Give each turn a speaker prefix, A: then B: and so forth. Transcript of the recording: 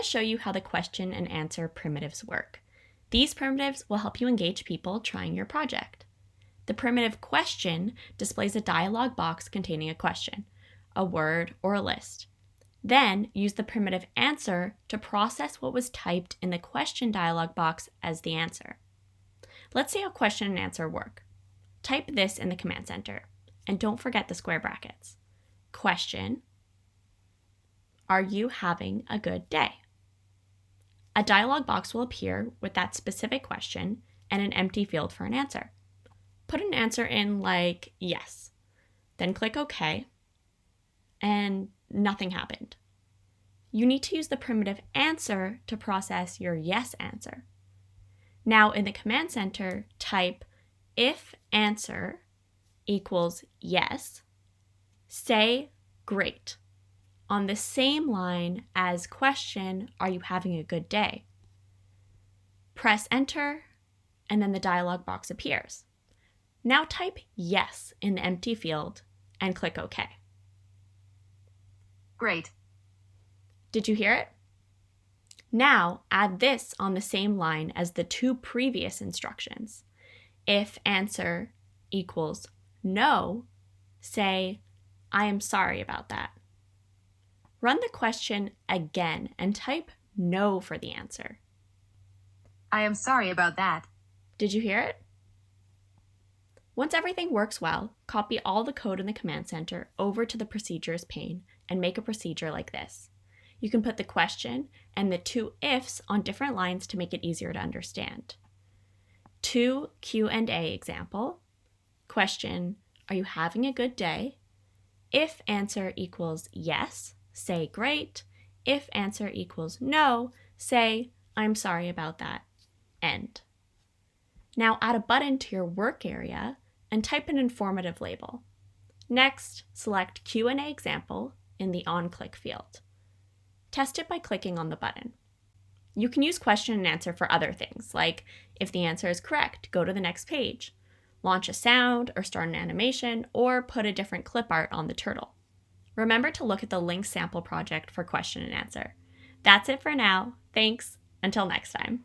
A: to show you how the question and answer primitives work. These primitives will help you engage people trying your project. The primitive question displays a dialog box containing a question, a word, or a list. Then use the primitive answer to process what was typed in the question dialog box as the answer. Let's see how question and answer work. Type this in the command center, and don't forget the square brackets. Question: are you having a good day? A dialog box will appear with that specific question and an empty field for an answer. Put an answer in like yes, then click OK, and nothing happened. You need to use the primitive answer to process your yes answer. Now in the command center, type if answer equals yes, say great, on the same line as question, are you having a good day? Press enter, and then the dialog box appears. Now type yes in the empty field and click OK.
B: Great.
A: Did you hear it? Now add this on the same line as the two previous instructions. If answer equals no, say, I am sorry about that. Run the question again and type no for the answer.
B: I am sorry about that.
A: Did you hear it? Once everything works well, copy all the code in the command center over to the procedures pane and make a procedure like this. You can put the question and the two ifs on different lines to make it easier to understand. To Q&A example, question, are you having a good day? If answer equals yes, say great. If answer equals no, say, I'm sorry about that. End. Now add a button to your work area and type an informative label. Next, select Q&A example in the on-click field. Test it by clicking on the button. You can use question and answer for other things, like if the answer is correct, go to the next page, launch a sound or start an animation, or put a different clip art on the turtle. Remember to look at the Lynx sample project for question and answer. That's it for now. Thanks. Until next time.